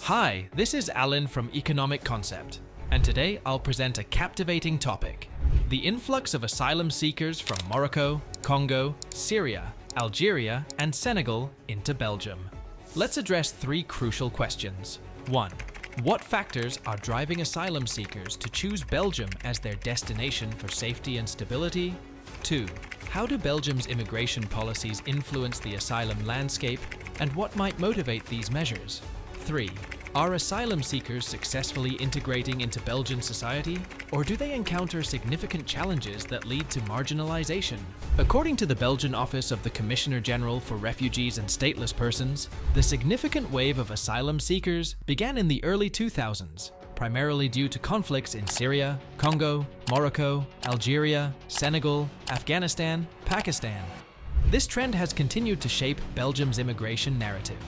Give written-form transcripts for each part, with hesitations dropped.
Hi, this is Alan from Economic Concept, and today I'll present a captivating topic: the influx of asylum seekers from Morocco, Congo, Syria, Algeria, and Senegal into Belgium. Let's address three crucial questions. 1. What factors are driving asylum seekers to choose Belgium as their destination for safety and stability? 2. How do Belgium's immigration policies influence the asylum landscape, and what might motivate these measures? 3. Are asylum seekers successfully integrating into Belgian society, or do they encounter significant challenges that lead to marginalization? According to the Belgian Office of the Commissioner General for Refugees and Stateless Persons, the significant wave of asylum seekers began in the early 2000s, primarily due to conflicts in Syria, Congo, Morocco, Algeria, Senegal, Afghanistan, Pakistan. This trend has continued to shape Belgium's immigration narrative.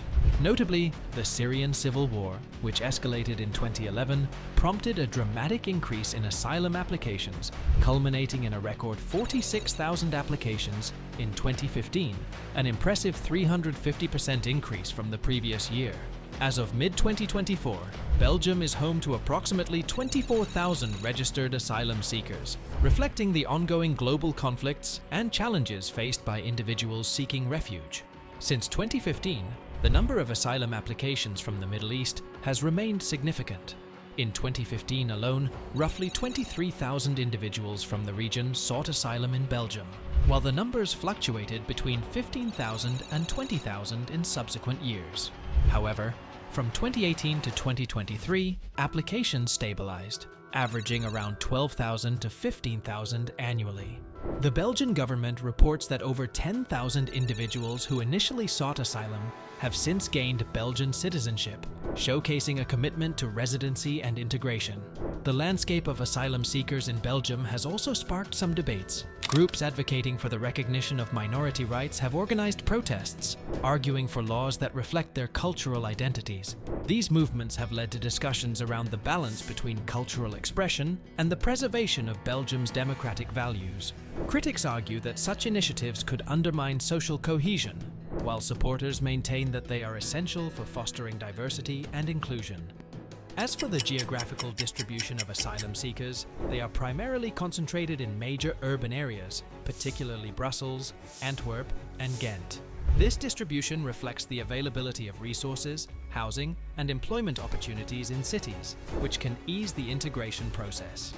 Notably, the Syrian civil war, which escalated in 2011, prompted a dramatic increase in asylum applications, culminating in a record 46,000 applications in 2015, an impressive 350% increase from the previous year. As of mid-2024, Belgium is home to approximately 24,000 registered asylum seekers, reflecting the ongoing global conflicts and challenges faced by individuals seeking refuge. Since 2015, the number of asylum applications from the Middle East has remained significant. In 2015 alone, roughly 23,000 individuals from the region sought asylum in Belgium, while the numbers fluctuated between 15,000 and 20,000 in subsequent years. However, from 2018 to 2023, applications stabilized, averaging around 12,000 to 15,000 annually. The Belgian government reports that over 10,000 individuals who initially sought asylum have since gained Belgian citizenship, showcasing a commitment to residency and integration. The landscape of asylum seekers in Belgium has also sparked some debates. Groups advocating for the recognition of minority rights have organized protests, arguing for laws that reflect their cultural identities. These movements have led to discussions around the balance between cultural expression and the preservation of Belgium's democratic values. Critics argue that such initiatives could undermine social cohesion, while supporters maintain that they are essential for fostering diversity and inclusion. As for the geographical distribution of asylum seekers, they are primarily concentrated in major urban areas, particularly Brussels, Antwerp, and Ghent. This distribution reflects the availability of resources, housing, and employment opportunities in cities, which can ease the integration process.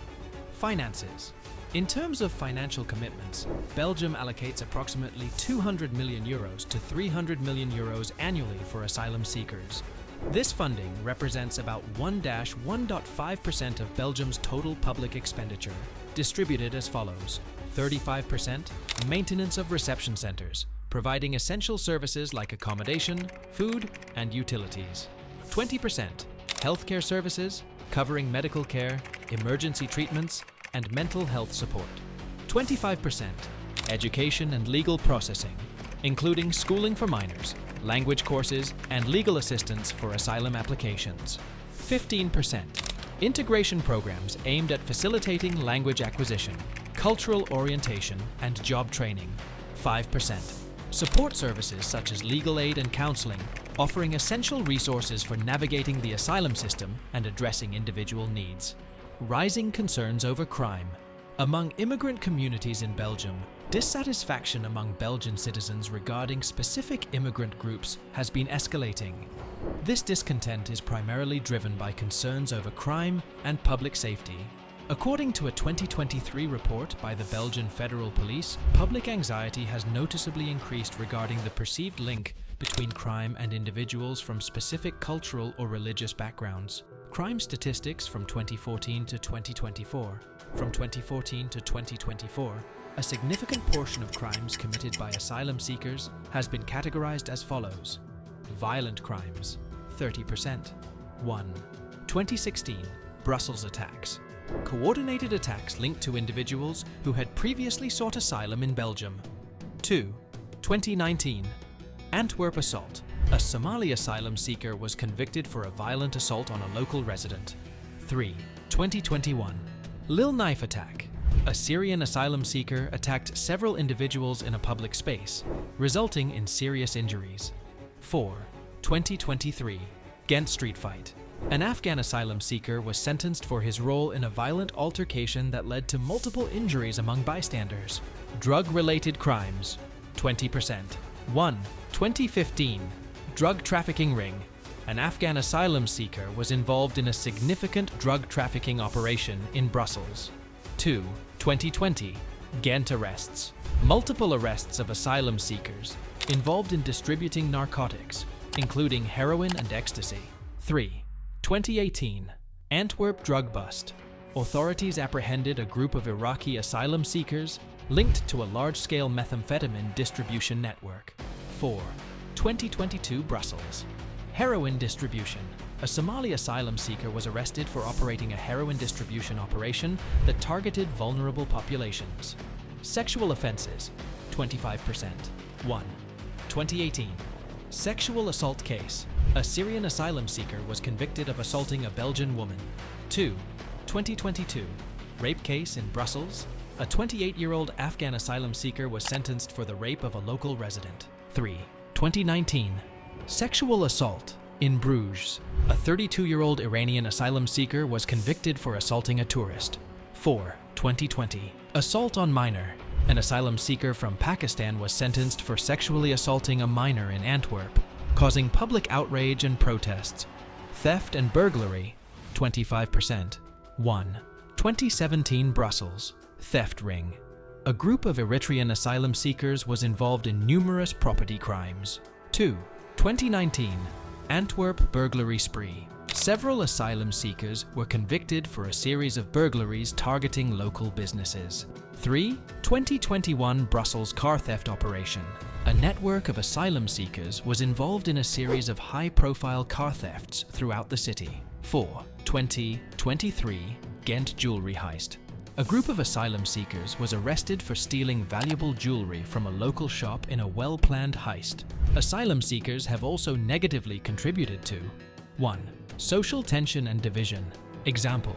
Finances. In terms of financial commitments, Belgium allocates approximately €200 million to €300 million annually for asylum seekers. This funding represents about 1-1.5% of Belgium's total public expenditure, distributed as follows: 35% maintenance of reception centers, providing essential services like accommodation, food, and utilities; 20% healthcare services, covering medical care, emergency treatments, and mental health support; 25% education and legal processing, including schooling for minors, language courses, and legal assistance for asylum applications; 15% integration programs aimed at facilitating language acquisition, cultural orientation, and job training; 5% support services such as legal aid and counseling, offering essential resources for navigating the asylum system and addressing individual needs. Rising concerns over crime. Among immigrant communities in Belgium, dissatisfaction among Belgian citizens regarding specific immigrant groups has been escalating. This discontent is primarily driven by concerns over crime and public safety. According to a 2023 report by the Belgian Federal Police, public anxiety has noticeably increased regarding the perceived link between crime and individuals from specific cultural or religious backgrounds. Crime statistics from 2014 to 2024. From 2014 to 2024, a significant portion of crimes committed by asylum seekers has been categorized as follows: violent crimes, 30%. 1. 2016 Brussels attacks. Coordinated attacks linked to individuals who had previously sought asylum in Belgium. 2. 2019 Antwerp assault. A Somali asylum seeker was convicted for a violent assault on a local resident. 3. 2021 Lille knife attack. A Syrian asylum seeker attacked several individuals in a public space, resulting in serious injuries. 4. 2023 Ghent street fight. An Afghan asylum seeker was sentenced for his role in a violent altercation that led to multiple injuries among bystanders. Drug-related crimes, 20%. 1. 2015. Drug trafficking ring. An Afghan asylum seeker was involved in a significant drug trafficking operation in Brussels. 2. 2020. Ghent arrests. Multiple arrests of asylum seekers involved in distributing narcotics, including heroin and ecstasy. 3. 2018. Antwerp drug bust. Authorities apprehended a group of Iraqi asylum seekers linked to a large-scale methamphetamine distribution network. 4. 2022 Brussels. Heroin distribution. A Somali asylum seeker was arrested for operating a heroin distribution operation that targeted vulnerable populations. Sexual offenses, 25%. 1. 2018. Sexual assault case. A Syrian asylum seeker was convicted of assaulting a Belgian woman. 2. 2022. Rape case in Brussels. A 28-year-old Afghan asylum seeker was sentenced for the rape of a local resident. 3. 2019. Sexual assault in Bruges. A 32-year-old Iranian asylum seeker was convicted for assaulting a tourist. 4. 2020. Assault on minor. An asylum seeker from Pakistan was sentenced for sexually assaulting a minor in Antwerp, causing public outrage and protests. Theft and burglary, 25%. 1. 2017 Brussels. Theft ring. A group of Eritrean asylum seekers was involved in numerous property crimes. 2. 2019. Antwerp burglary spree. Several asylum seekers were convicted for a series of burglaries targeting local businesses. 3. 2021 Brussels car theft operation. A network of asylum seekers was involved in a series of high-profile car thefts throughout the city. 4. 2023 Ghent jewelry heist. A group of asylum seekers was arrested for stealing valuable jewelry from a local shop in a well-planned heist. Asylum seekers have also negatively contributed to 1. Social tension and division. Example: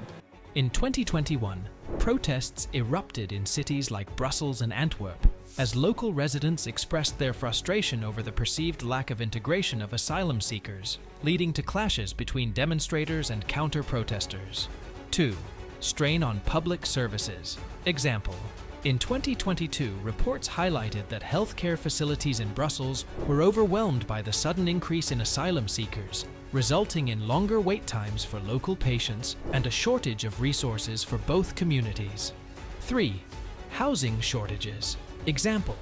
in 2021, protests erupted in cities like Brussels and Antwerp as local residents expressed their frustration over the perceived lack of integration of asylum seekers, leading to clashes between demonstrators and counter-protesters. 2. Strain on public services. Example: in 2022, reports highlighted that healthcare facilities in Brussels were overwhelmed by the sudden increase in asylum seekers, resulting in longer wait times for local patients and a shortage of resources for both communities. 3. Housing shortages. Example: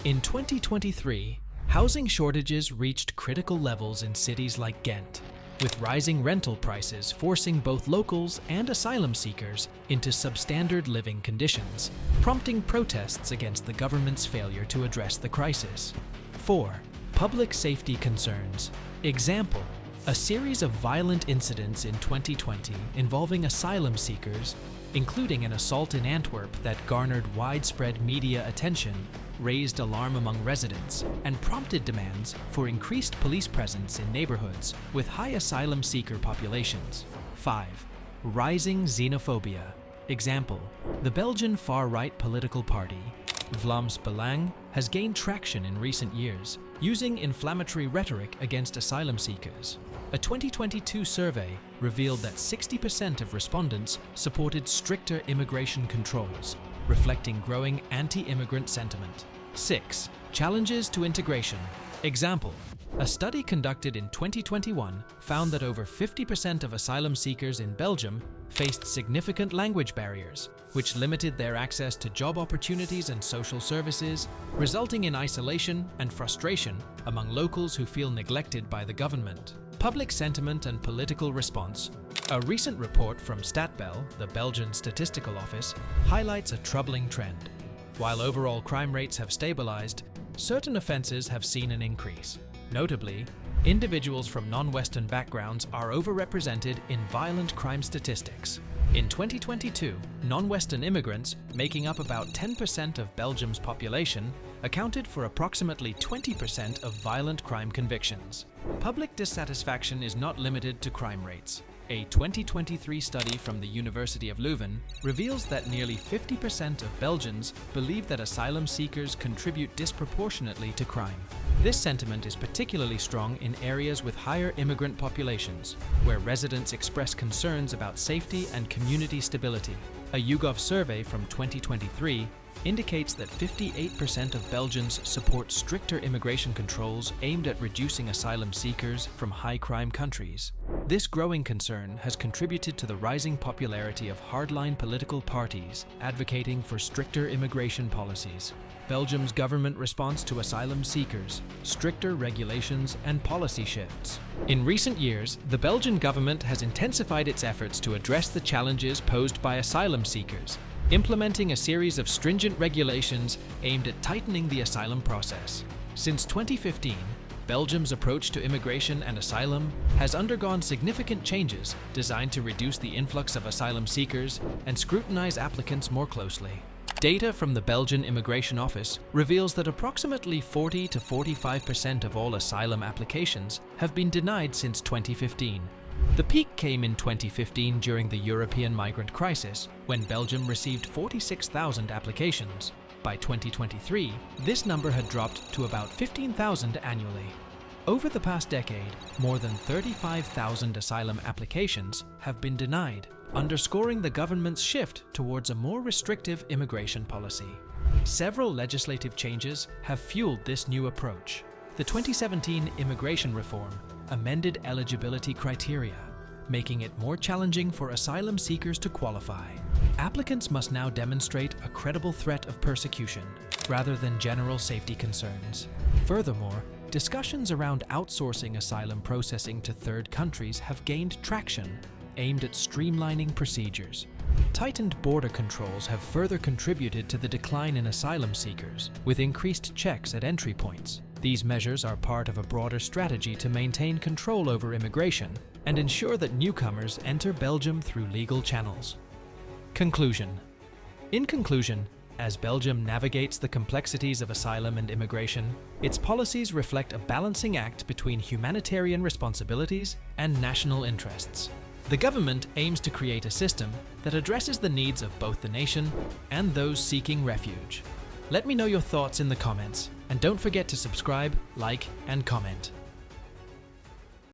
in 2023, housing shortages reached critical levels in cities like Ghent, with rising rental prices forcing both locals and asylum seekers into substandard living conditions, prompting protests against the government's failure to address the crisis. 4. Public safety concerns. Example: a series of violent incidents in 2020 involving asylum seekers, including an assault in Antwerp that garnered widespread media attention, raised alarm among residents, and prompted demands for increased police presence in neighborhoods with high asylum seeker populations. 5. Rising xenophobia. Example: the Belgian far-right political party, Vlaams Belang, has gained traction in recent years, using inflammatory rhetoric against asylum seekers. A 2022 survey revealed that 60% of respondents supported stricter immigration controls, reflecting growing anti-immigrant sentiment. 6. Challenges to integration. Example: a study conducted in 2021 found that over 50% of asylum seekers in Belgium faced significant language barriers, which limited their access to job opportunities and social services, resulting in isolation and frustration among locals who feel neglected by the government. Public sentiment and political response. A recent report from Statbel, the Belgian Statistical Office, highlights a troubling trend. While overall crime rates have stabilized, certain offenses have seen an increase. Notably, individuals from non-Western backgrounds are overrepresented in violent crime statistics. In 2022, non-Western immigrants, making up about 10% of Belgium's population, accounted for approximately 20% of violent crime convictions. Public dissatisfaction is not limited to crime rates. A 2023 study from the University of Leuven reveals that nearly 50% of Belgians believe that asylum seekers contribute disproportionately to crime. This sentiment is particularly strong in areas with higher immigrant populations, where residents express concerns about safety and community stability. A YouGov survey from 2023 indicates that 58% of Belgians support stricter immigration controls aimed at reducing asylum seekers from high-crime countries. This growing concern has contributed to the rising popularity of hardline political parties advocating for stricter immigration policies. Belgium's government response to asylum seekers, stricter regulations, and policy shifts. In recent years, the Belgian government has intensified its efforts to address the challenges posed by asylum seekers, implementing a series of stringent regulations aimed at tightening the asylum process. Since 2015, Belgium's approach to immigration and asylum has undergone significant changes designed to reduce the influx of asylum seekers and scrutinize applicants more closely. Data from the Belgian Immigration Office reveals that approximately 40 to 45% of all asylum applications have been denied since 2015. The peak came in 2015 during the European migrant crisis, when Belgium received 46,000 applications. By 2023, this number had dropped to about 15,000 annually. Over the past decade, more than 35,000 asylum applications have been denied, underscoring the government's shift towards a more restrictive immigration policy. Several legislative changes have fueled this new approach. The 2017 immigration reform amended eligibility criteria, making it more challenging for asylum seekers to qualify. Applicants must now demonstrate a credible threat of persecution, rather than general safety concerns. Furthermore, discussions around outsourcing asylum processing to third countries have gained traction, aimed at streamlining procedures. Tightened border controls have further contributed to the decline in asylum seekers, with increased checks at entry points. These measures are part of a broader strategy to maintain control over immigration and ensure that newcomers enter Belgium through legal channels. Conclusion. In conclusion, as Belgium navigates the complexities of asylum and immigration, its policies reflect a balancing act between humanitarian responsibilities and national interests. The government aims to create a system that addresses the needs of both the nation and those seeking refuge. Let me know your thoughts in the comments, and don't forget to subscribe, like, and comment.